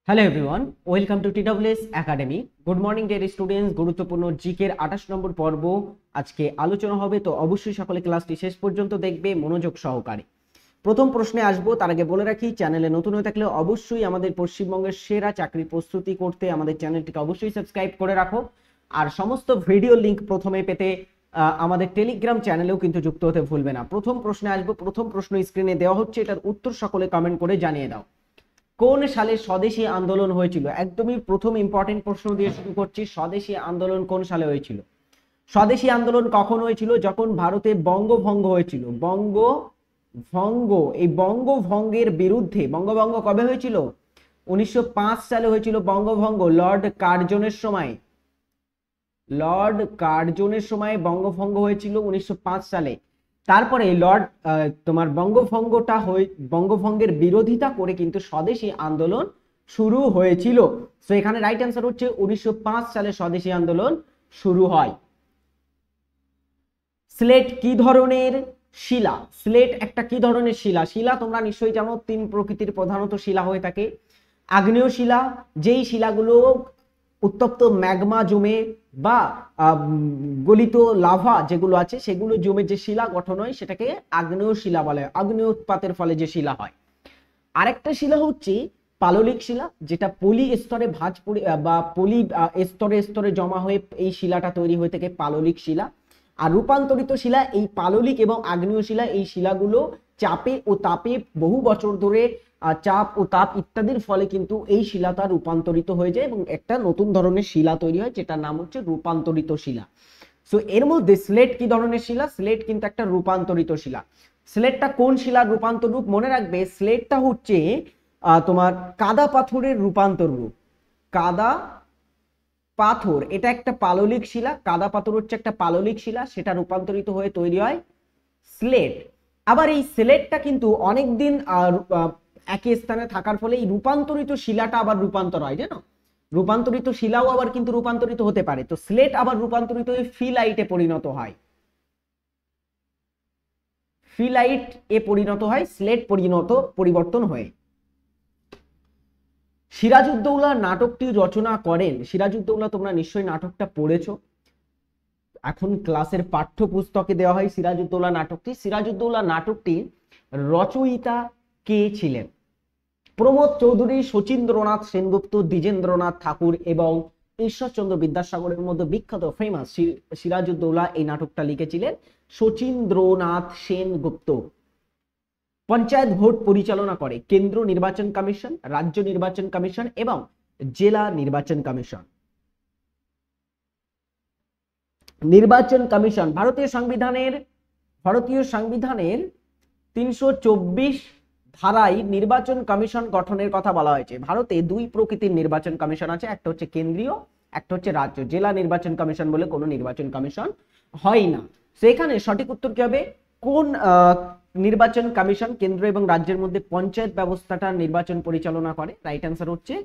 Hello everyone, welcome to TWS academy. Good morning dear students. গুরুত্বপূর্ণ জিকের 28 নম্বর পর্ব আজকে আলোচনা হবে, তো অবশ্যই সকলে ক্লাসটি শেষ পর্যন্ত দেখবে মনোযোগ সহকারে। প্রথম প্রশ্নে আসবো, তার আগে বলে রাখি চ্যানেলে নতুন হয়ে থাকলে অবশ্যই আমাদের পশ্চিমবঙ্গের সেরা চাকরির প্রস্তুতি করতে আমাদের চ্যানেলটিকে অবশ্যই সাবস্ক্রাইব করে রাখো। আর সমস্ত ভিডিও লিংক প্রথমে পেতে আমাদের টেলিগ্রাম চ্যানেলেও কিন্তু যুক্ত হতে ভুলবে না। প্রথম প্রশ্নে আসবো। প্রথম প্রশ্ন স্ক্রিনে দেওয়া হচ্ছে, এটার উত্তর সকলে কমেন্ট করে জানিয়ে দাও। কোন সালে স্বদেশী আন্দোলন হয়েছিল? একদমই প্রথম ইম্পর্টেন্ট প্রশ্ন দিয়ে শুরু করছি। স্বদেশী আন্দোলন কোন সালে হয়েছিল? স্বদেশী আন্দোলন কখন হয়েছিল? যখন ভারতে বঙ্গভঙ্গ হয়েছিল। বঙ্গভঙ্গ, এই বঙ্গভঙ্গের বিরুদ্ধে। বঙ্গভঙ্গ কবে হয়েছিল? 1905 সালে হয়েছিল বঙ্গভঙ্গ। লর্ড কার্জনের সময় বঙ্গভঙ্গ হয়েছিল 1905 সালে। তারপরে বঙ্গভঙ্গের বিরোধিতা করে কিন্তু স্বদেশী আন্দোলন শুরু হয়েছিল। তো এখানে রাইট অ্যান্সার হচ্ছে 1905 সালে স্বদেশী আন্দোলন শুরু হয়। স্লেট কি ধরনের শিলা? স্লেট একটা কি ধরনের শিলা? শিলা তোমরা নিশ্চয়ই জানো, তিন প্রকৃতির প্রধানত শিলা হয়ে থাকে। আগ্নেয় শিলা, যেই শিলাগুলো উত্তপ্ত ম্যাগমা জমে বা গলিত লাভা যেগুলো আছে সেগুলো জমে যে শিলা গঠন হয় সেটাকে আগ্নেয় শিলা বলে। আগ্নেয় উৎপাতের ফলে যে শিলা হয়। আরেকটা শিলা হচ্ছে পাললিক শিলা, যেটা পলি স্তরে পলি স্তরে স্তরে জমা হয়ে এই শিলাটা তৈরি হয়ে থাকে পাললিক শিলা। আর রূপান্তরিত শিলা, এই পাললিক এবং আগ্নেয় শিলা, এই শিলাগুলো চাপে ও তাপে বহু বছর ধরে চাপ ও তাপ ইত্যাদির ফলে কিন্তু এই শিলাটা রূপান্তরিত হয়ে যায় এবং একটা নতুন ধরনের শিলা তৈরি হয়, যেটার নাম হচ্ছে রূপান্তরিত শিলা। সো এর মধ্যে স্লেট কি ধরনের শিলা? স্লেট কিন্তু একটা রূপান্তরিত শিলা। স্লেটটা কোন শিলার রূপান্তর রূপ? মনে রাখবে, স্লেটটা হচ্ছে তোমার কাদা পাথরের রূপান্তর রূপ। কাদা পাথর এটা একটা পাললিক শিলা, কাদা পাথর হচ্ছে একটা পাললিক শিলা, সেটা রূপান্তরিত হয়ে তৈরি হয় স্লেট। আবার এই স্লেটটা কিন্তু অনেকদিন একই স্থানে থাকার ফলে এই রূপান্তরিত শিলাটা আবার রূপান্তর হয়, জানো? রূপান্তরিত শিলাও আবার কিন্তু রূপান্তরিত হতে পারে। তো স্লেট আবার রূপান্তরিত হয়ে ফিলাইটে পরিণত হয়। ফিলাইট এ পরিণত হয় স্লেট পরিবর্তন হয়ে। সিরাজউদ্দৌলা নাটকটি রচনা করেন। সিরাজউদ্দৌলা তোমরা নিশ্চয়ই নাটকটা পড়েছো, এখন ক্লাসের পাঠ্যপুস্তকে দেওয়া হয় সিরাজউদ্দৌলা নাটকটি। সিরাজউদ্দৌলা নাটকটি রচয়িতা কে ছিলেন? প্রমোদ চৌধুরী, শচীন্দ্রনাথ সেনগুপ্ত, দ্বিজেন্দ্রনাথ ঠাকুর এবং ঈশ্বরচন্দ্র বিদ্যাসাগরের মধ্যে বিখ্যাত ফেমাস সিরাজউদ্দৌলা এই নাটকটা লিখেছিলেন শচীন্দ্রনাথ সেনগুপ্ত। পঞ্চায়েত ভোট পরিচালনা করে কেন্দ্র নির্বাচন কমিশন, রাজ্য নির্বাচন কমিশন এবং জেলা নির্বাচন কমিশন। নির্বাচন কমিশন ভারতীয় সংবিধানের 324 ধারায় নির্বাচন কমিশন গঠনের কথা বলা হয়েছে। ভারতে দুই প্রকৃতির নির্বাচন কমিশন আছে, একটা হচ্ছে কেন্দ্রীয়, একটা হচ্ছে রাজ্য। জেলা নির্বাচন কমিশন বলে কোনো নির্বাচন কমিশন হয় না। সেখানে সঠিক উত্তর কি হবে? কোন নির্বাচন কমিশন কেন্দ্র এবং রাজ্যের মধ্যে পঞ্চায়েত ব্যবস্থাটা নির্বাচন পরিচালনা করে? রাইট অ্যান্সার হচ্ছে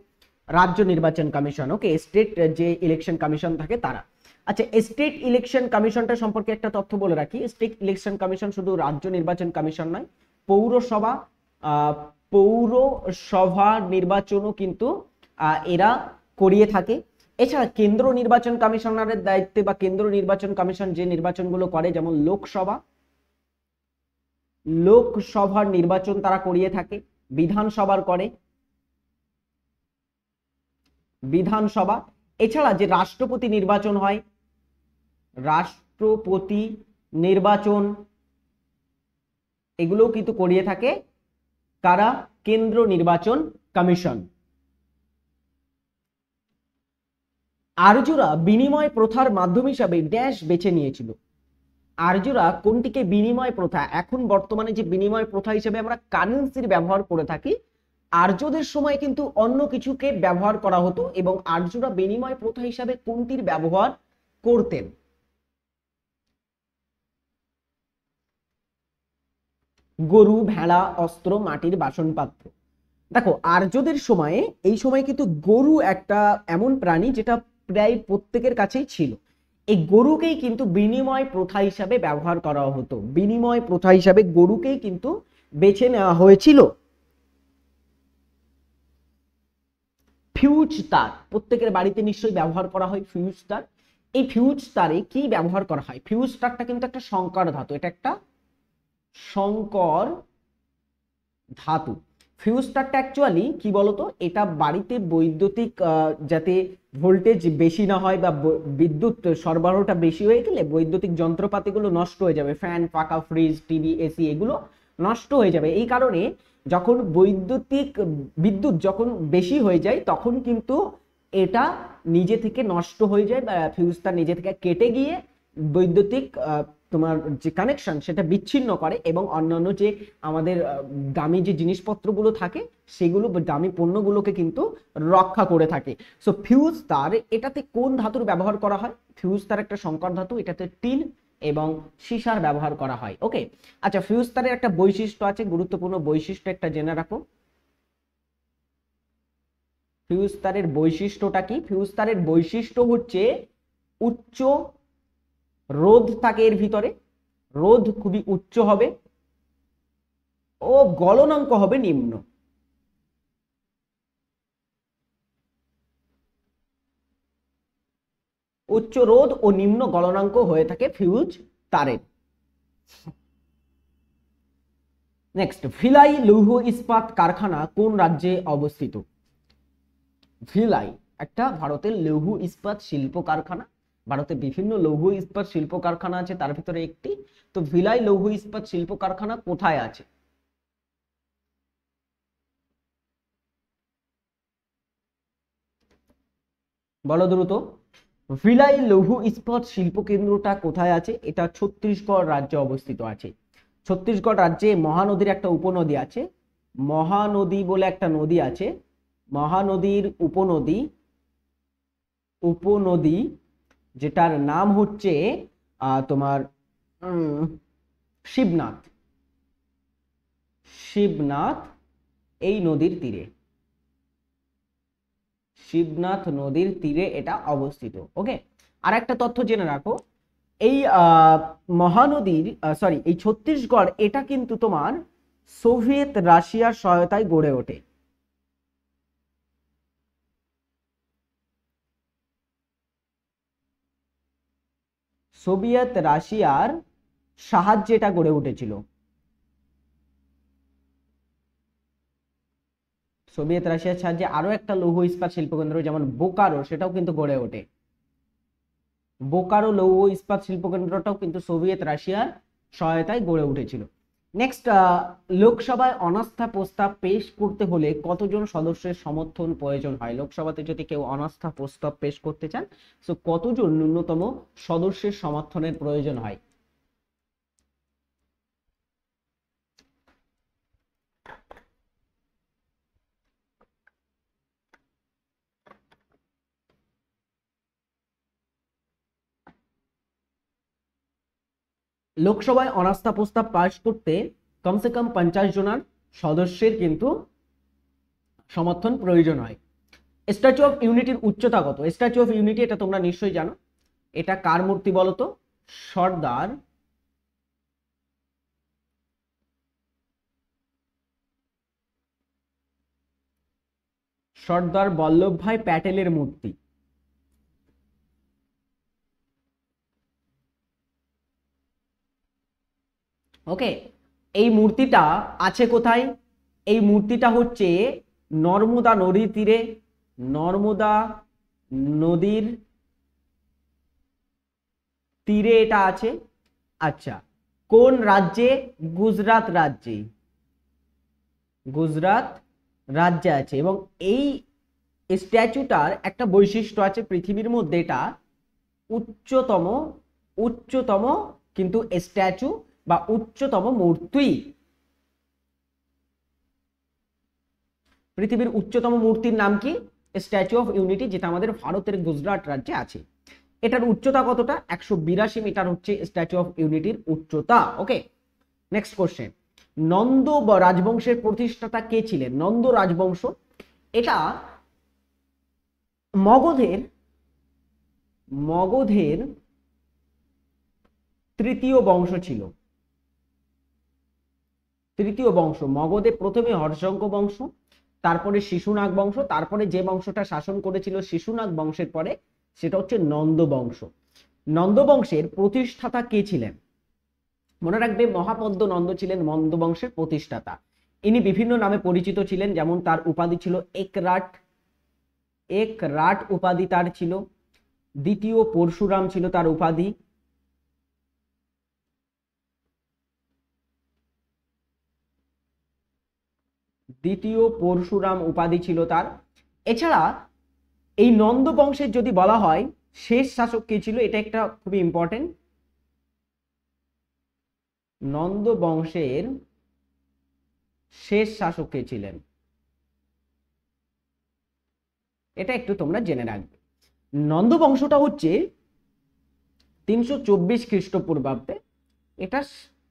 রাজ্য নির্বাচন কমিশন। ওকে, স্টেট যে ইলেকশন কমিশন থাকে তারা। আচ্ছা, স্টেট ইলেকশন কমিশনটা সম্পর্কে একটা তথ্য বলে রাখি। স্টেট ইলেকশন কমিশন শুধু রাজ্য নির্বাচন কমিশন নয়, পৌরসভা নির্বাচনও কিন্তু এরা করিয়ে থাকে। এছাড়া কেন্দ্র নির্বাচন কমিশনারের দায়িত্বে বা কেন্দ্র নির্বাচন কমিশন যে নির্বাচনগুলো করে, যেমন লোকসভার নির্বাচন তারা করিয়ে থাকে, বিধানসভার করে বিধানসভা। এছাড়া যে রাষ্ট্রপতি নির্বাচন হয়, রাষ্ট্রপতি নির্বাচন এগুলোও কিন্তু করিয়ে থাকে কারা? কেন্দ্র নির্বাচন কমিশন। আর্যরা বিনিময় প্রথার মাধ্যম হিসাবে ড্যাশ বেছে নিয়েছিল। আর্যরা কোনটিকে বিনিময় প্রথা, এখন বর্তমানে যে বিনিময় প্রথা হিসেবে আমরা কারেন্সির ব্যবহার করে থাকি, আর্যদের সময় কিন্তু অন্য কিছুকে ব্যবহার করা হতো এবং আর্যরা বিনিময় প্রথা হিসাবে কোনটির ব্যবহার করতেন? গরু, ভেড়া, অস্ত্র, মাটির বাসনপাত্র। দেখো, আর্যদের সময়ে এই সময় কিন্তু গরু একটা এমন প্রাণী যেটা প্রায় প্রত্যেকের কাছেই ছিল। এই গরুকেই কিন্তু বিনিময় প্রথা হিসাবে ব্যবহার করা হতো। বিনিময় প্রথা হিসাবে গরুকেই কিন্তু বেছে নেওয়া হয়েছিল। ফিউজ তার প্রত্যেকের বাড়িতে নিশ্চয়ই ব্যবহার করা হয় ফিউজ তার। এই ফিউজ তারে কি ব্যবহার করা হয়? ফিউজ তারটা কিন্তু একটা সংকর ধাতু, এটা একটা সংকর ধাতু। ফিউজ তারটা অ্যাকচুয়ালি কি বলতো, এটা বাড়িতে বৈদ্যুতিক যাতে ভোল্টেজ বেশি না হয় বা বিদ্যুৎ সরবরাহটা বেশি হয়ে গেলে বৈদ্যুতিক যন্ত্রপাতিগুলো নষ্ট হয়ে যাবে, ফ্যান, পাখা, ফ্রিজ, টিভি, এসি এগুলো নষ্ট হয়ে যাবে। এই কারণে যখন বিদ্যুৎ যখন বেশি হয়ে যায় তখন কিন্তু এটা নিজে থেকে নষ্ট হয়ে যায় বা ফিউজ তার নিজে থেকে কেটে গিয়ে বৈদ্যুতিক তোমার যে কানেকশন সেটা বিচ্ছিন্ন করে এবং অন্যান্য যে আমাদের দামি যে জিনিসপত্রগুলো থাকে সেগুলো দামি পণ্যগুলোকে কিন্তু রক্ষা করে থাকে। সো ফিউজ তার, এটাতে কোন ধাতুর ব্যবহার করা হয়? ফিউজ তার একটা সংকর ধাতু, এটাতে টিন এবং সীসার ব্যবহার করা হয়। ওকে, আচ্ছা, ফিউজ তারের একটা বৈশিষ্ট্য আছে, গুরুত্বপূর্ণ বৈশিষ্ট্য একটা জেনে রাখো। ফিউজ তারের বৈশিষ্ট্যটা কি? ফিউজ তারের বৈশিষ্ট্য হচ্ছে উচ্চ রোধ থাকে এর ভিতরে, রোধ খুবই উচ্চ হবে ও গলনাঙ্ক হবে নিম্ন। উচ্চ রোধ ও নিম্ন গলনাঙ্ক হয়ে থাকে ফিউজ তারের। নেক্সট, ভিলাই লৌহ ইস্পাত কারখানা কোন রাজ্যে অবস্থিত? ভিলাই একটা ভারতের লৌহ ইস্পাত শিল্প কারখানা। ভারতে বিভিন্ন লৌহ ইস্পাত শিল্প কারখানা আছে, তার ভিতরে একটি। তো ভিলাই লৌহ ইস্পাত শিল্প কারখানা কোথায় আছে? বলো দ্রুত। ভিলাই লৌহ ইস্পাত শিল্প কেন্দ্রটা কোথায় আছে? এটা ছত্তিশগড় রাজ্যে অবস্থিত আছে। ছত্তিশগড় রাজ্যে মহানদীর একটা উপনদী আছে, মহানদী বলে একটা নদী আছে, মহানদীর উপনদী উপনদী যেটার নাম হচ্ছে তোমার শিবনাথ। শিবনাথ এই নদীর তীরে, শিবনাথ নদীর তীরে এটা অবস্থিত। ওকে, আর একটা তথ্য জেনে রাখো, এই মহানদীর এই ছত্তিশগড় এটা কিন্তু তোমার সোভিয়েত রাশিয়ার সহায়তায় গড়ে ওঠে। সোভিয়েত রাশিয়ার সাহায্যে এটা গড়ে উঠেছিল। সোভিয়েত রাশিয়ার সাহায্যে আরো একটা লৌহ ইস্পাত শিল্পকেন্দ্র যেমন বোকারো সেটাও কিন্তু গড়ে ওঠে। বোকারো লৌহ ইস্পাত শিল্পকেন্দ্রটাও কিন্তু সোভিয়েত রাশিয়ার সহায়তায় গড়ে উঠেছিল। নেক্সট, লোকসভায় অনাস্থা প্রস্তাব পেশ করতে হলে কতজন সদস্যের সমর্থন প্রয়োজন হয়? লোকসভাতে যদি কেউ অনাস্থা প্রস্তাব পেশ করতে চান, তো কতজন ন্যূনতম সদস্যের সমর্থনের প্রয়োজন হয়? লোকসভায় অনাস্থা প্রস্তাব পাশ করতে কমসে কম 50 জনের সদস্যের কিন্তু সমর্থন প্রয়োজন হয়। স্ট্যাচু অফ ইউনিটির উচ্চতা কত? স্ট্যাচু অফ ইউনিটি এটা তোমরা নিশ্চয়ই জানো, এটা কার মূর্তি বলতো? সর্দার সর্দার বল্লভভাই প্যাটেলের মূর্তি। ওকে, এই মূর্তিটা আছে কোথায়? এই মূর্তিটা হচ্ছে নর্মদা নদীর তীরে, নর্মদা নদীর তীরে এটা আছে। আচ্ছা, কোন রাজ্যে? গুজরাট রাজ্যে, গুজরাট রাজ্যে আছে। এবং এই স্ট্যাচুটার একটা বৈশিষ্ট্য আছে, পৃথিবীর মধ্যে এটা উচ্চতম উচ্চতম কিন্তু স্ট্যাচু বা উচ্চতম মূর্তি। পৃথিবীর উচ্চতম মূর্তির নাম কি? স্ট্যাচু অফ ইউনিটি, যেটা আমাদের ভারতের গুজরাট রাজ্যে আছে। এটার উচ্চতা কতটা? 182 মিটার হচ্ছে স্ট্যাচু অফ ইউনিটির উচ্চতা। ওকে, নেক্সট কোশ্চেন, নন্দ রাজবংশের প্রতিষ্ঠাতা কে ছিলেন? নন্দ রাজবংশ এটা মগধের মগধের তৃতীয় বংশ ছিল। তৃতীয় বংশ, মগধে প্রথমে হর্ষঙ্ক বংশ, তারপরে শিশুনাগ বংশ, তারপরে যে বংশটা শাসন করেছিল শিশুনাগ বংশের পরে সেটা হচ্ছে নন্দ বংশ। নন্দ বংশের প্রতিষ্ঠাতা কে ছিলেন? মনে রাখবে মহাপদ্ম নন্দ ছিলেন নন্দ বংশের প্রতিষ্ঠাতা। ইনি বিভিন্ন নামে পরিচিত ছিলেন, যেমন তার উপাধি ছিল একরাট, একরাট উপাধি তার ছিল। দ্বিতীয় পরশুরাম ছিল তার উপাধি। দ্বিতীয় পরশুরাম উপাধি ছিল তার। এছাড়া এই নন্দ বংশের যদি বলা হয় শেষ শাসক কে ছিল, এটা একটা খুবই ইম্পর্টেন্ট। নন্দ বংশের শেষ শাসক কে ছিলেন, এটা একটু তোমরা জেনে রাখবে। নন্দ বংশটা হচ্ছে 324 খ্রিস্টপূর্বাব্দে এটা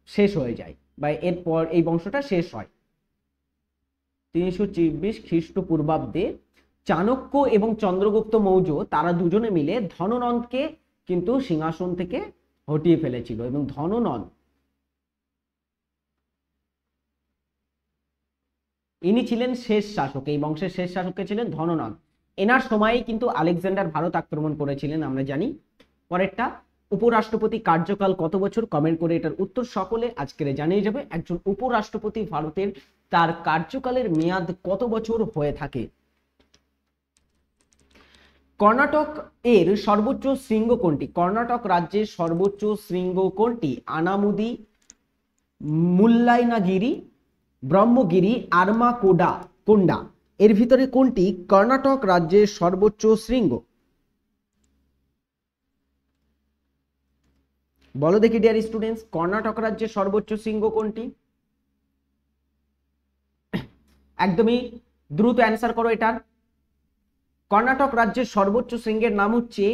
শেষ হয়ে যায়, বা এরপর এই বংশটা শেষ হয় 324 খ্রিস্টপূর্বাব্দে। চাণক্য এবং চন্দ্রগুপ্ত মৌর্য তারা দুজনে মিলে ধননন্দকে কিন্তু সিংহাসন থেকে হটিয়ে ফেলেছিল, এবং ধননন্দ ইনি ছিলেন শেষ শাসক, এই বংশের শেষ শাসক ছিলেন ধননন্দ। এনার সময়ে কিন্তু আলেকজান্ডার ভারত আক্রমণ করেছিলেন, আমরা জানি। পরেরটা, উপরাষ্ট্রপতি কার্যকাল কত বছর? কমেন্ট করে এটার উত্তর সকলে আজকে জানিয়ে যাবে। একজন উপরাষ্ট্রপতি ভারতের তার কার্যকালের মেয়াদ কত বছর হয়ে থাকে? কর্ণাটক এর সর্বোচ্চ শৃঙ্গ কোনটি? কর্ণাটক রাজ্যের সর্বোচ্চ শৃঙ্গ কোনটি? আনামুদি, মুল্লাইনাগিরি, ব্রহ্মগিরি, আরমাকোডা কোন্ডা, এর ভিতরে কোনটি কর্ণাটক রাজ্যের সর্বোচ্চ শৃঙ্গ? বলো দেখি ডিয়ার স্টুডেন্টস, কর্ণাটক রাজ্যের সর্বোচ্চ শৃঙ্গ কোনটি? একদমই দ্রুত অ্যান্সার করো এটার। কর্ণাটক রাজ্যের সর্বোচ্চ শৃঙ্গের নাম হচ্ছে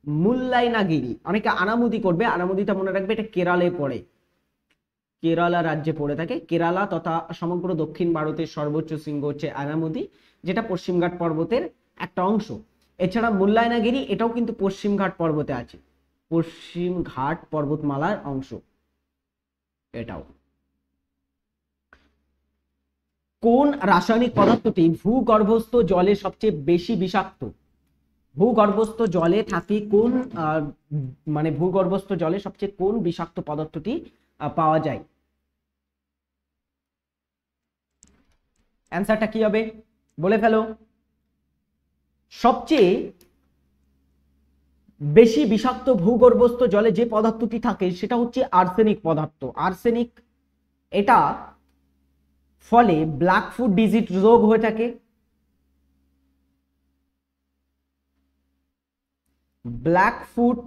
মুল্লাইনাগিরি। অনেকে আনামুদি করবে, আনামুদিটা মনে রাখবে এটা কেরালে পড়ে, কেরালা রাজ্যে পড়ে থাকে। কেরালা তথা সমগ্র দক্ষিণ ভারতের সর্বোচ্চ শৃঙ্গ হচ্ছে আনামুদি, যেটা পশ্চিমঘাট পর্বতের একটা অংশ। এছাড়া মুল্লাইনাগিরি এটাও কিন্তু পশ্চিমঘাট পর্বতে আছে, পশ্চিমঘাট পর্বতমালার অংশ এটাও। কোন রাসায়নিক পদার্থটি ভূগর্ভস্থ জলে সবচেয়ে বেশি বিষাক্ত? ভূগর্ভস্থ জলে থাকে কোন মানে ভূগর্ভস্থ জলে সবচেয়ে কোন বিষাক্ত পদার্থটি পাওয়া যায়? অ্যান্সারটা কি হবে বলে ফেলো। সবচেয়ে বেশি বিষাক্ত ভূগর্ভস্থ জলে যে পদার্থটি থাকে সেটা হচ্ছে আর্সেনিক পদার্থ। আর্সেনিক, এটা ফলে ব্ল্যাক ফুট ডিজিজ রোগ হয়ে থাকে। ব্ল্যাক ফুট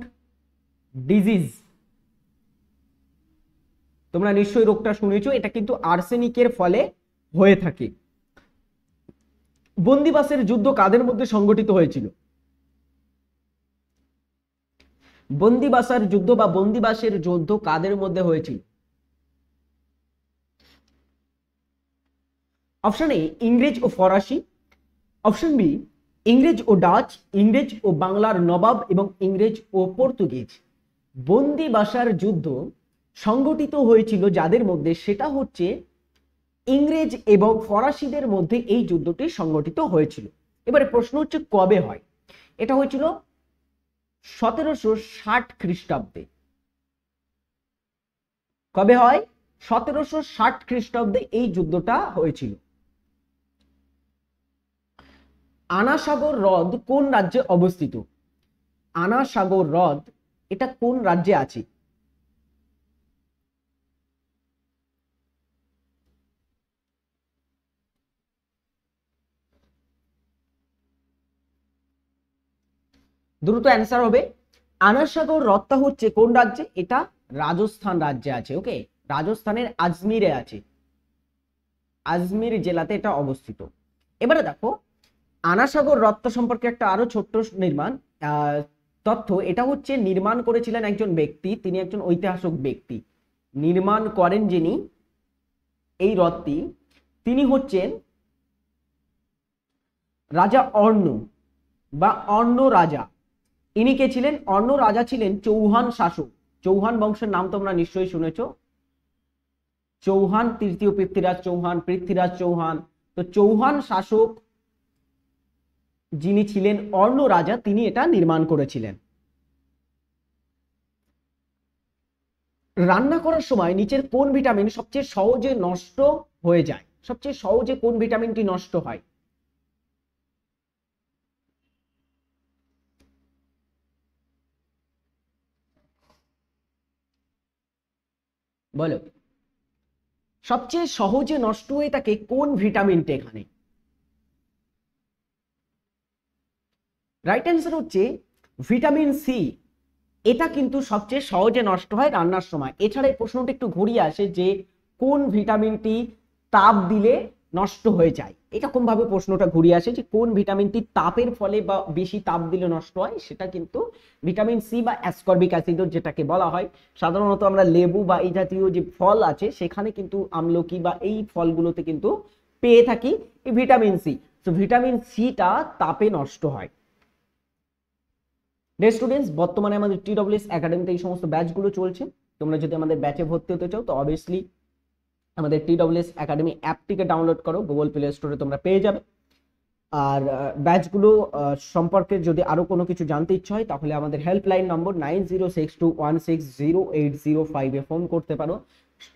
ডিজিজ, তোমরা নিশ্চয়ই রোগটা শুনেছো, এটা কিন্তু আর্সেনিকের ফলে হয়ে থাকে। বন্দিবাসের যুদ্ধ কাদের মধ্যে সংগঠিত হয়েছিল? বন্দিবাসের যুদ্ধ বা বন্দিবাসের যুদ্ধ কাদের মধ্যে হয়েছিল? অপশন এ ইংরেজ ও ফরাসি, অপশন বি ইংরেজ ও ডাচ, ইংরেজ ও বাংলার নবাব এবং ইংরেজ ও পর্তুগিজ। বন্দিবাসার যুদ্ধ সংগঠিত হয়েছিল যাদের মধ্যে, সেটা হচ্ছে ইংরেজ এবং ফরাসিদের মধ্যে এই যুদ্ধটি সংগঠিত হয়েছিল। এবারে প্রশ্ন হচ্ছে কবে হয়? এটা হয়েছিল 1760 খ্রিস্টাব্দে। কবে হয়? 1760 খ্রিস্টাব্দে এই যুদ্ধটা হয়েছিল। আনাসাগর হ্রদ কোন রাজ্যে অবস্থিত? আনাসাগর হ্রদ এটা কোন রাজ্যে আছে? দ্রুত অ্যান্সার হবে, আনাসাগর হ্রদটা হচ্ছে কোন রাজ্যে? এটা রাজস্থান রাজ্যে আছে। ওকে, রাজস্থানের আজমিরে আছে, আজমির জেলাতে এটা অবস্থিত। এবারে দেখো, আনাসাগর হ্রদটা সম্পর্কে একটা আরো ছোট্ট নির্মাণ তথ্য। এটা হচ্ছে নির্মাণ করেছিলেন একজন ব্যক্তি, তিনি একজন ঐতিহাসিক ব্যক্তি নির্মাণ করেন যিনি এই হ্রদটি, তিনি হচ্ছেন রাজা অর্ণ বা অর্ণ রাজা। ইনি কে ছিলেন? অর্ণ রাজা ছিলেন চৌহান শাসক। চৌহান বংশের নাম তোমরা নিশ্চয়ই শুনেছ। চৌহান, তৃতীয় পৃথ্বীরাজ চৌহান, পৃথ্বীরাজ চৌহান, তো চৌহান শাসক যিনি ছিলেন অর্ণ রাজা, তিনি এটা নির্মাণ করেছিলেন। রান্না করার সময় নিচের কোন ভিটামিন সবচেয়ে সহজে নষ্ট হয়ে যায়? সবচেয়ে সহজে কোন ভিটামিনটি নষ্ট হয়? বলো, সবচেয়ে সহজে নষ্ট হয়ে থাকে কোন ভিটামিনটা এখানে? রাইট অ্যান্সার হচ্ছে ভিটামিন সি। এটা কিন্তু সবচেয়ে সহজে নষ্ট হয় রান্নার সময়। এছাড়া এই প্রশ্নটা একটু ঘুরিয়ে আসে যে কোন ভিটামিনটি তাপ দিলে নষ্ট হয়ে যায়, এরকম ভাবে প্রশ্নটা ঘুরিয়ে আসে যে কোন ভিটামিনটি তাপের ফলে বা বেশি তাপ দিলে নষ্ট হয়, সেটা কিন্তু ভিটামিন সি বা অ্যাসকর্বিক অ্যাসিড যেটাকে বলা হয়। সাধারণত আমরা লেবু বা এই জাতীয় যে ফল আছে সেখানে কিন্তু আমলকি বা এই ফলগুলোতে কিন্তু পেয়ে থাকি এই ভিটামিন সি। তো ভিটামিন সিটা তাপে নষ্ট হয়। ডিয়ার স্টুডেন্টস, বর্তমানে আমাদের TWS একাডেমিতে এই সমস্ত ব্যাচগুলো চলছে। তোমরা যদি আমাদের ব্যাচে ভর্তি হতে চাও তো অবভিয়াসলি আমাদের TWS একাডেমি অ্যাপটিকে ডাউনলোড করো, গুগল প্লে স্টোরে তোমরা পেয়ে যাবে। আর ব্যাচগুলো সম্পর্কে যদি আরো কোনো কিছু জানতে ইচ্ছা হয় তাহলে আমাদের হেল্পলাইন নম্বর 9062160805 এ ফোন করতে পারো।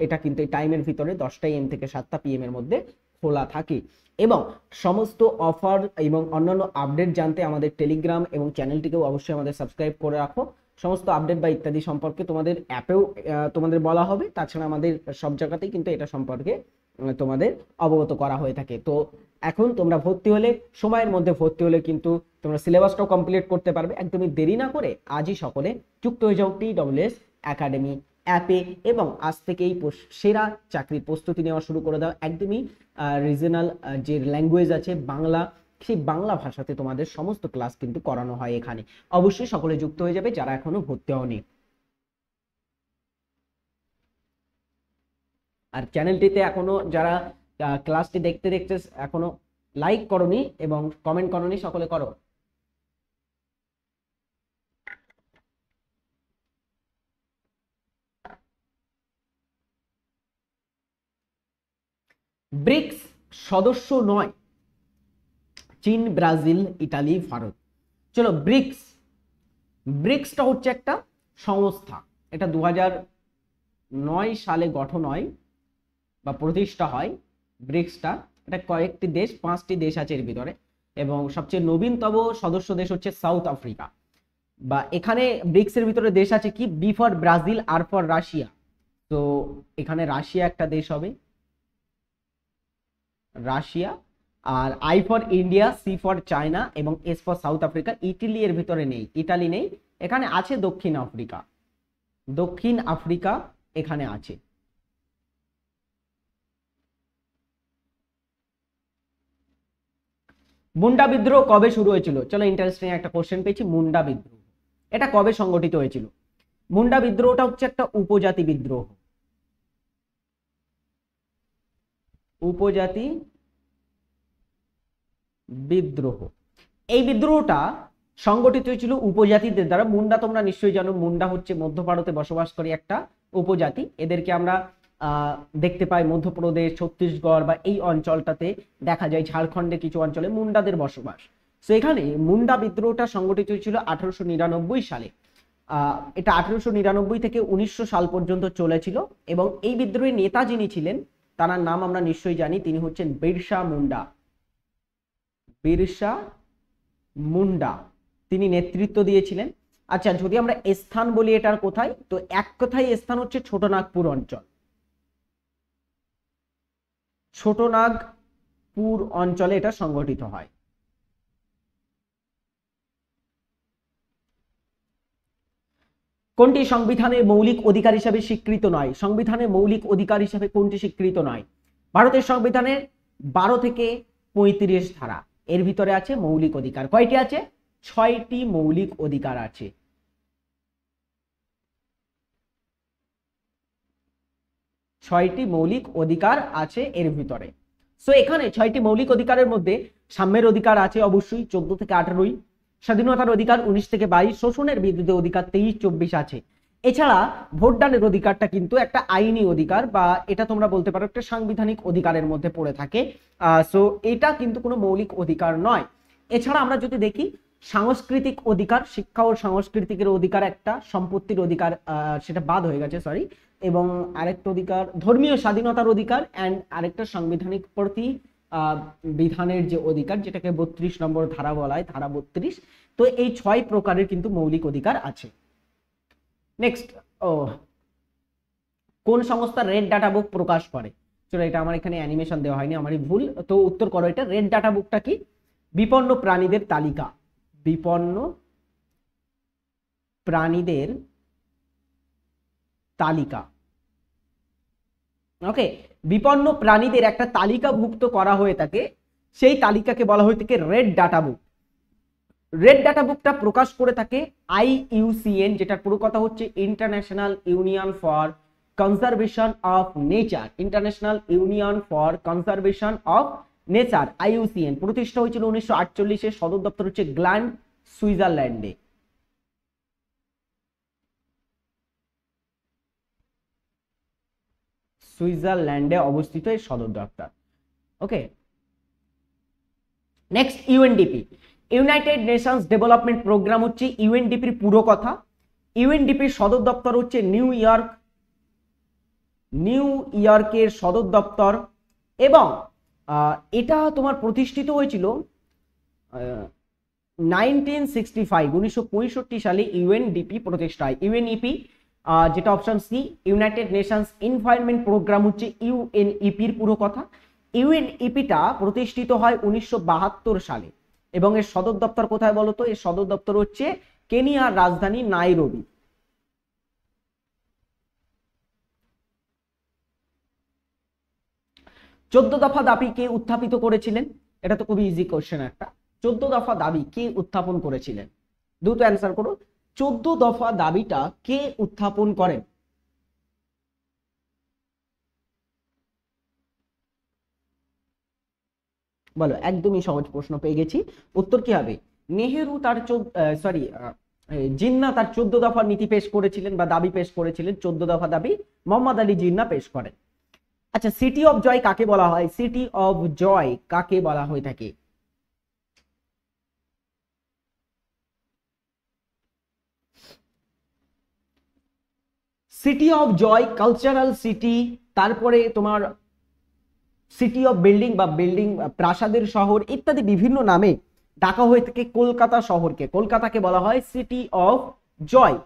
এটা কিন্তু এই টাইমের ভিতরে 10টা AM থেকে 7টা PM এর মধ্যে খোলা থাকে। এবং সমস্ত অফার এবং অন্যান্য আপডেট জানতে আমাদের টেলিগ্রাম এবং চ্যানেলটিকেও অবশ্যই আমাদের সাবস্ক্রাইব করে রাখো। সমস্ত আপডেট বা ইত্যাদি সম্পর্কে তোমাদের অ্যাপেও তোমাদের বলা হবে। তাছাড়া আমাদের সব জায়গাতেই কিন্তু এটা সম্পর্কে তোমাদের অবগত করা হয়ে থাকে। তো এখন তোমরা ভর্তি হলে, সময়ের মধ্যে ভর্তি হলে কিন্তু তোমরা সিলেবাসটাও কমপ্লিট করতে পারবে। একদমই দেরি না করে আজই সকলে যুক্ত হয়ে যাও TWS একাডেমি অ্যাপে এবং আজ থেকেই সেরা চাকরির প্রস্তুতি নেওয়া শুরু করে দাও। একদমই রিজনাল যে ল্যাঙ্গুয়েজ আছে বাংলা, সেই বাংলা ভাষাতে তোমাদের সমস্ত ক্লাস কিন্তু করানো হয় এখানে। অবশ্যই সকলে যুক্ত হয়ে যাবে যারা এখনো ভর্তি হওনি। আর চ্যানেলটিতে এখনো যারা ক্লাসটি দেখতে দেখতে এখনো লাইক করনি এবং কমেন্ট করনি, সকলে করো। ব্রিক্স সদস্য নয় চীন, ব্রাজিল, ইতালি, ভারত। চলো, ব্রিক্সটা হচ্ছে একটা সংস্থা। এটা 2009 সালে গঠন হয় বা প্রতিষ্ঠা হয় ব্রিক্সটা। এটা কয়েকটি দেশ, 5টি দেশ আছে এর ভিতরে এবং সবচেয়ে নবীনতম সদস্য দেশ হচ্ছে সাউথ আফ্রিকা। বা এখানে ব্রিক্সের ভিতরে দেশ আছে কি, B for Brazil, R for Russia. তো এখানে রাশিয়া একটা দেশ হবে, রাশিয়া। আর I for India, C for China এবং S for South Africa. Italy এর ভিতরে নেই, ইটালি নেই। এখানে আছে দক্ষিণ আফ্রিকা, দক্ষিণ আফ্রিকা এখানে আছে। মুন্ডা বিদ্রোহ কবে শুরু হয়েছিল? চলো, ইন্টারেস্টিং একটা কোশ্চেন পেয়েছি। মুন্ডা বিদ্রোহ এটা কবে সংগঠিত হয়েছিল? মুন্ডা বিদ্রোহটা হচ্ছে একটা উপজাতি বিদ্রোহ, উপজাতি বিদ্রোহ। এই বিদ্রোহটা সংগঠিত হয়েছিল উপজাতিদের দ্বারা। মুন্ডা তোমরা নিশ্চয়ই জানো, মুন্ডা হচ্ছে মধ্য ভারতে বসবাস করে একটা উপজাতি। এদেরকে আমরা দেখতে পাই মধ্যপ্রদেশ, ছত্তিশগড় বা এই অঞ্চলটাতে দেখা যায়। ঝাড়খণ্ডের কিছু অঞ্চলে মুন্ডাদের বসবাস। তো এখানে মুন্ডা বিদ্রোহটা সংগঠিত হয়েছিল 1899 সালে। এটা 1899 থেকে 1900 সাল পর্যন্ত চলেছিল এবং এই বিদ্রোহের নেতা যিনি ছিলেন তার নাম আমরা নিশ্চয়ই জানি, তিনি হচ্ছেন বিরসা মুন্ডা। বিরসা মুন্ডা তিনি নেতৃত্ব দিয়েছিলেন। আচ্ছা, যদি আমরা স্থান বলি এটার কোথায়, তো এক কথায় স্থান হচ্ছে ছোটনাগপুর অঞ্চল। ছোটনাগপুর অঞ্চলে এটা সংগঠিত হয়। কোনটি সংবিধানের মৌলিক অধিকার হিসাবে স্বীকৃত নয়? সংবিধানের মৌলিক অধিকার হিসাবে কোনটি স্বীকৃত নয়? ভারতের সংবিধানের 12 থেকে 35 ধারা, এর ভিতরে আছে মৌলিক অধিকার। কয়টি আছে? 6টি মৌলিক অধিকার আছে। ছয়টি মৌলিক অধিকার আছে এর ভিতরে। সো এখানে 6টি মৌলিক অধিকারের মধ্যে সাম্যের অধিকার আছে অবশ্যই 14 থেকে 18, স্বাধীনতার অধিকার 19 থেকে 22, শোষণের বিরুদ্ধে অধিকার 23-24 আছে। এছাড়া ভোটদানের অধিকারটা কিন্তু একটা আইনি অধিকার, বা এটা তোমরা বলতে পারো একটা সাংবিধানিক অধিকারের মধ্যে পড়ে থাকে। সো এটা কিন্তু কোনো মৌলিক অধিকার নয়। এছাড়া আমরা যদি দেখি সাংস্কৃতিক অধিকার, শিক্ষা ও সাংস্কৃতিকের অধিকার একটা, সম্পত্তির অধিকার সেটা বাদ হয়ে গেছে, সরি। এবং আরেকটা অধিকার ধর্মীয় স্বাধীনতার অধিকার, অ্যান্ড আরেকটা সাংবিধানিক প্রতি বিধানের যে অধিকার, যেটাকে 32 নম্বর ধারা বলা হয়, ধারা 32। তো এই 6 প্রকারের কিন্তু মৌলিক অধিকার আছে। নেক্সট, কোন সংস্থা রেড ডাটা বুক প্রকাশ করে? চলো, এটা আমার এখানে অ্যানিমেশন দেওয়া হয়নি, আমারই ভুল, তো উত্তর করো এটা। রেড ডাটা বুকটা কি? বিপন্ন প্রাণীদের তালিকা, বিপন্ন প্রাণীদের তালিকা। ওকে, বিপন্ন প্রাণীদের একটা তালিকাভুক্ত করা হয়ে থাকে, সেই তালিকাকে বলা হয়ে থাকে red data book. Red data বুকটা প্রকাশ করে থাকে IUCN, যেটার পুরো কথা হচ্ছে international union for conservation of nature, international union for conservation of nature, IUCN প্রতিষ্ঠা হয়েছিল 1948-এ। সদর দপ্তর হচ্ছে গ্ল্যান্ড, সুইজারল্যান্ডে। সুইজারল্যান্ডে অবস্থিত এই সদর দপ্তর। Okay, next, UNDP, United Nations Development Programme হচ্ছে ইউএনডিপির পুরো কথা। ইউএনডিপির সদর দপ্তর হচ্ছে নিউ ইয়র্কের সদর দপ্তর, এবং এটা তোমার প্রতিষ্ঠিত হয়েছিল 1965 সালে ইউএনডিপি প্রতিষ্ঠা হয়। ইউএনইপি যেটা option C, United Nations Environment Programme হচ্ছে ইউএনইপির পুরো কথা। ইউএনইপিটা প্রতিষ্ঠিত হয় 1972 সালে, এবং এর সদর দপ্তর কোথায় বলো তো? এর সদর দপ্তর হচ্ছে কেনিয়ার রাজধানী নাইরোবি। চোদ্দ দফা দাবি কে উত্থাপিত করেছিলেন? এটা তো খুবই ইজি কোশ্চেন একটা। 14 দফা দাবি কে উত্থাপন করেছিলেন? দ্রুত অ্যান্সার করো। 14 দফা দাবিটা কে উত্থাপন করেন? বলো, একদমই সহজ প্রশ্ন পেয়ে গেছি। উত্তর কি হবে? নেহেরু তার জিন্না তার 14 দফা নীতি পেশ করেছিলেন বা দাবি পেশ করেছিলেন। 14 দফা দাবি মোহাম্মদ আলী জিন্না পেশ করেন। আচ্ছা, সিটি অফ জয় কাকে বলা হয়? সিটি অফ জয় কাকে বলা হয়ে থাকে? City of joy, cultural city, তারপরে তোমার সিটি অফ বিল্ডিং বা বিল্ডিং প্রাসাদের শহর ইত্যাদি বিভিন্ন নামে ডাকা হয়ে থাকে কলকাতা শহরকে। কলকাতাকে বলা হয় city of joy.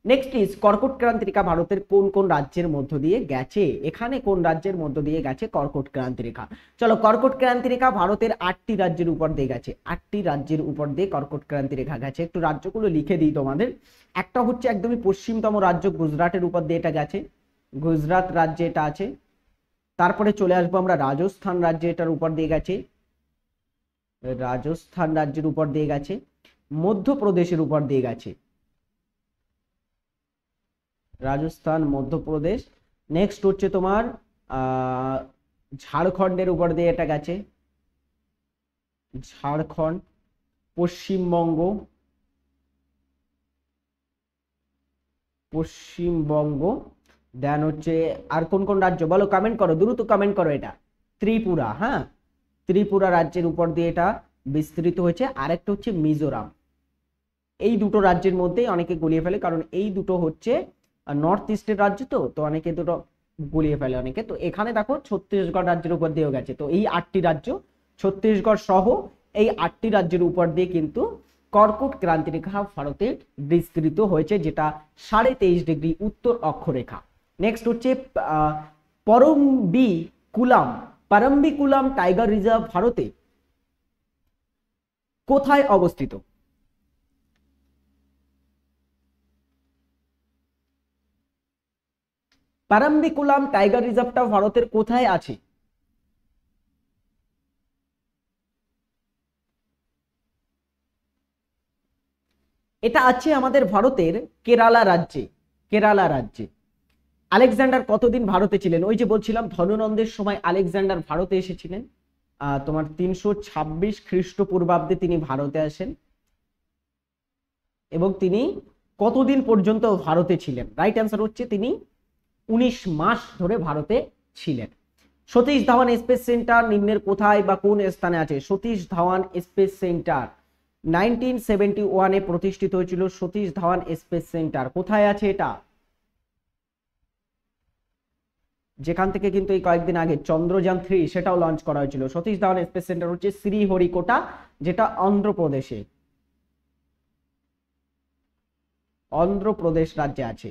Next is, কর্কট ক্রান্তি রেখা ভারতের কোন কোন রাজ্যের মধ্য দিয়ে গেছে? এখানে কোন রাজ্যের মধ্য দিয়ে গেছে কর্কট ক্রান্তি রেখা? চলো, কর্কট ক্রান্তি রেখা ভারতের 8টি রাজ্যের উপর দিয়ে গেছে। 8টি রাজ্যের উপর দিয়ে কর্কট ক্রান্তি রেখা গেছে। একটু রাজ্যগুলো লিখে দিই তোমাদের। একটা হচ্ছে একদমই পশ্চিমতম রাজ্য গুজরাটের উপর দিয়ে এটা গেছে, গুজরাট রাজ্যে এটা আছে। তারপরে চলে আসবো আমরা রাজস্থান রাজ্যে, এটার উপর দিয়ে গেছে, রাজস্থান রাজ্যের উপর দিয়ে গেছে। মধ্যপ্রদেশের উপর দিয়ে গেছে, রাজস্থান, মধ্যপ্রদেশ। নেক্সট হচ্ছে তোমার ঝাড়খণ্ডের উপর দিয়ে এটা গেছে, ঝাড়খণ্ড, পশ্চিমবঙ্গ, পশ্চিমবঙ্গ। দেন হচ্ছে আর কোন কোন রাজ্য বলো, কমেন্ট করো, দ্রুত কমেন্ট করো। এটা ত্রিপুরা, হ্যাঁ, ত্রিপুরা রাজ্যের উপর দিয়ে এটা বিস্তৃত হয়েছে। আরেকটা হচ্ছে মিজোরাম। এই দুটো রাজ্যের মধ্যেই অনেকে গুলিয়ে ফেলে, কারণ এই দুটো হচ্ছে নর্থ ইস্টের রাজ্য, তো অনেকে দুটো গুলিয়ে ফেলে অনেকে। তো এখানে দেখো ছত্তিশগড় রাজ্যের উপর দিয়েও গেছে। তো এই 8টি রাজ্য, ছত্তিশগড় সহ এই 8টি রাজ্যের উপর দিয়ে কিন্তু কর্কট ক্রান্তি রেখা ভারতে বিস্তৃত হয়েছে, যেটা 23.5 ডিগ্রি উত্তর অক্ষরেখা। নেক্সট হচ্ছে পারম্বিকুলাম টাইগার রিজার্ভ ভারতে কোথায় অবস্থিত? পারম্বিকুলাম টাইগার রিজার্ভটা ভারতের কোথায় আছে? এটা আছে আমাদের ভারতের কেরালা রাজ্যে, কেরালা রাজ্যে। আলেকজান্ডার কতদিন ভারতে ছিলেন? ওই যে বলছিলাম ধননন্দের সময় আলেকজান্ডার ভারতে এসেছিলেন। তোমার 326 খ্রিস্টপূর্বাব্দে তিনি ভারতে আসেন, এবং তিনি কতদিন পর্যন্ত ভারতে ছিলেন? রাইট অ্যান্সার হচ্ছে তিনি 19 মাস ধরে ভারতে ছিলেন। সতীশ ধাওয়ান স্পেস সেন্টার নিম্নের কোথায় বা কোন স্থানে আছে? সতীশ ধাওয়ান স্পেস সেন্টার 1971-এ প্রতিষ্ঠিত হয়েছিল। সতীশ ধাওয়ান স্পেস সেন্টার কোথায় আছে এটা? যেখান থেকে কিন্তু এই কয়েকদিন আগে চন্দ্রযান 3 সেটাও লঞ্চ করা হয়েছিল। সতীশ ধাওয়ান স্পেস সেন্টার হচ্ছে শ্রীহরিকোটা, যেটা অন্ধ্রপ্রদেশে, অন্ধ্রপ্রদেশ রাজ্যে আছে।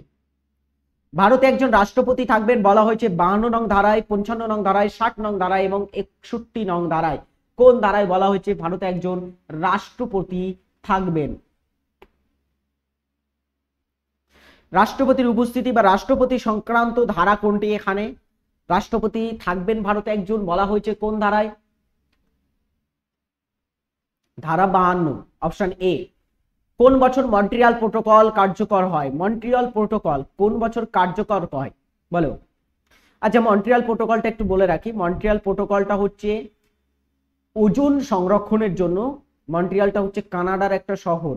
ভারতে একজন রাষ্ট্রপতি থাকবেন বলা হয়েছে 52 নং ধারায়, 55 নং ধারায়, 60 নং ধারায় এবং 61 নং ধারায়। কোন ধারায় বলা হয়েছে ভারতে একজন রাষ্ট্রপতি থাকবেন? রাষ্ট্রপতির উপস্থিতি বা রাষ্ট্রপতি সংক্রান্ত ধারা কোনটি? এখানে রাষ্ট্রপতি থাকবেন ভারতে একজন বলা হয়েছে কোন ধারায়? ধারা 52, অপশন এ। কোন বছর মন্ট্রিয়াল প্রোটোকল কার্যকর হয়? মন্ট্রিয়াল প্রোটোকল কোন বছর কার্যকর হয় বলো? আচ্ছা, মন্ট্রিয়াল প্রোটোকলটা একটু বলে রাখি। মন্ট্রিয়াল প্রোটোকলটা হচ্ছে ওজোন সংরক্ষণের জন্য। মন্ট্রিয়ালটা হচ্ছে কানাডার একটা শহর,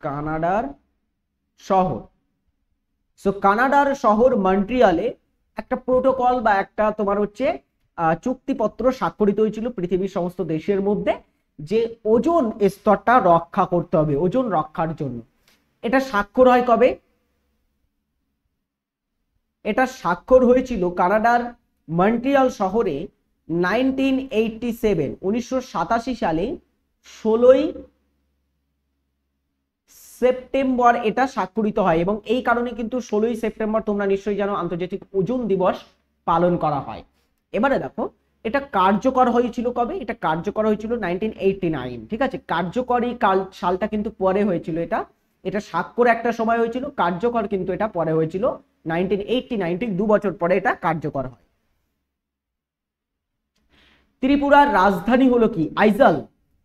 কানাডার শহর। সো কানাডার শহর মন্ট্রিয়ালে একটা প্রোটোকল বা একটা তোমার হচ্ছে চুক্তিপত্র স্বাক্ষরিত হয়েছিল পৃথিবীর সমস্ত দেশের মধ্যে, যে ওজোন স্তরটা রক্ষা করতে হবে, ওজোন রক্ষার জন্য। এটা স্বাক্ষর হয় কবে? এটা স্বাক্ষর হয়েছিল কানাডার মন্ট্রিয়াল শহরে 1987 সালে 16ই সেপ্টেম্বর এটা স্বাক্ষরিত হয়। এবং এই কারণে কিন্তু 16ই সেপ্টেম্বর তোমরা নিশ্চয়ই জানো আন্তর্জাতিক ওজোন দিবস পালন করা হয়। এবারে দেখো এটা কার্যকর হয়েছিল কবে? এটা কার্যকর হয়েছিল 1989। ঠিক আছে, কার্যকরী সালটা কিন্তু পরে হয়েছিল। এটা স্বাক্ষর একটা সময় হয়েছিল, কার্যকর কিন্তু এটা পরে হয়েছিল 1989, ঠিক 2 বছর পরে এটা কার্যকর হয়। ত্রিপুরার রাজধানী হলো কি? আইজল,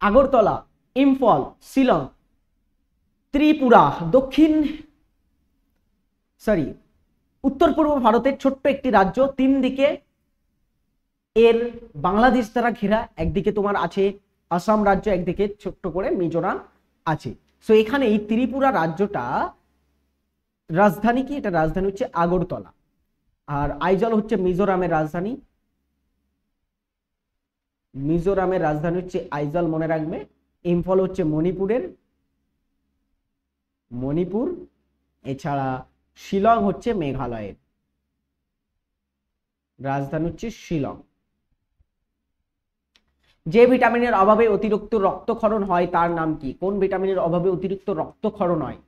আগরতলা, ইম্ফল, শিলং। ত্রিপুরা উত্তর পূর্ব ভারতের ছোট্ট একটি রাজ্য, 3 দিকে এর বাংলাদেশ দ্বারা ঘেরা। একদিকে তোমার আছে আসাম রাজ্য, একদিকে ছোট্ট করে মিজোরাম আছে। সো এখানে এই ত্রিপুরা রাজ্যটা রাজধানী কি? এটা রাজধানী হচ্ছে আগরতলা। আর আইজল হচ্ছে মিজোরামের রাজধানী। মিজোরামের রাজধানী হচ্ছে আইজল, মনে রাখবে। ইম্ফল হচ্ছে মণিপুর। এছাড়া শিলং হচ্ছে মেঘালয়ের রাজধানী হচ্ছে শিলং। যে ভিটামিনের অভাবে অতিরিক্ত রক্তক্ষরণ হয় তার নাম কি? কোন ভিটামিনের অভাবে অতিরিক্ত রক্তক্ষরণ হয়?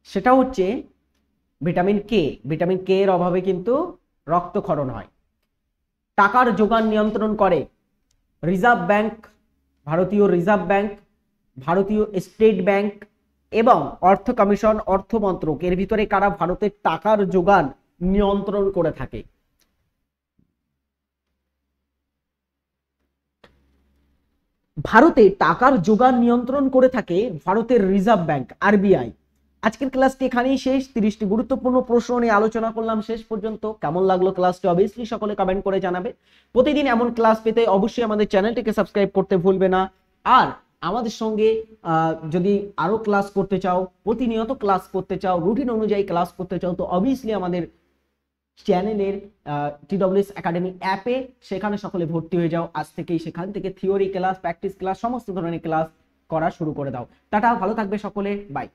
সেটা হচ্ছে ভিটামিন কে। ভিটামিন কে এর অভাবে কিন্তু রক্তক্ষরণ হয়। টাকার যোগান নিয়ন্ত্রণ করে রিজার্ভ ব্যাংক, ভারতীয় রিজার্ভ ব্যাংক, ভারতীয় স্টেট ব্যাংক এবং অর্থ কমিশন, অর্থ মন্ত্রক। এর ভিতরে কারা ভারতের টাকার যোগান নিয়ন্ত্রণ করে থাকে? ভারতে টাকার যোগান নিয়ন্ত্রণ করে থাকে ভারতের রিজার্ভ ব্যাংক, আরবিআই। আজকের ক্লাসটি এখানেই শেষ। 30টি গুরুত্বপূর্ণ প্রশ্ন নিয়ে আলোচনা করলাম শেষ পর্যন্ত। কেমন লাগলো ক্লাসটি অবভিয়াসলি সকলে কমেন্ট করে জানাবে। প্রতিদিন এমন ক্লাস পেতে অবশ্যই আমাদের চ্যানেলটিকে সাবস্ক্রাইব করতে ভুলবে না। আর আমাদের সঙ্গে যদি আরো ক্লাস করতে চাও, প্রতিনিয়ত ক্লাস করতে চাও, রুটিন অনুযায়ী ক্লাস করতে চাও, তো অবভিয়াসলি আমাদের চ্যানেলের TWS একাডেমি অ্যাপে সেখানে সকলে ভর্তি হয়ে যাও। আজ থেকেই সেখান থেকে থিওরি ক্লাস, প্র্যাকটিস ক্লাস, সমস্ত ধরনের ক্লাস করা শুরু করে দাও। টাটা, ভালো থাকবে সকলে, বাই।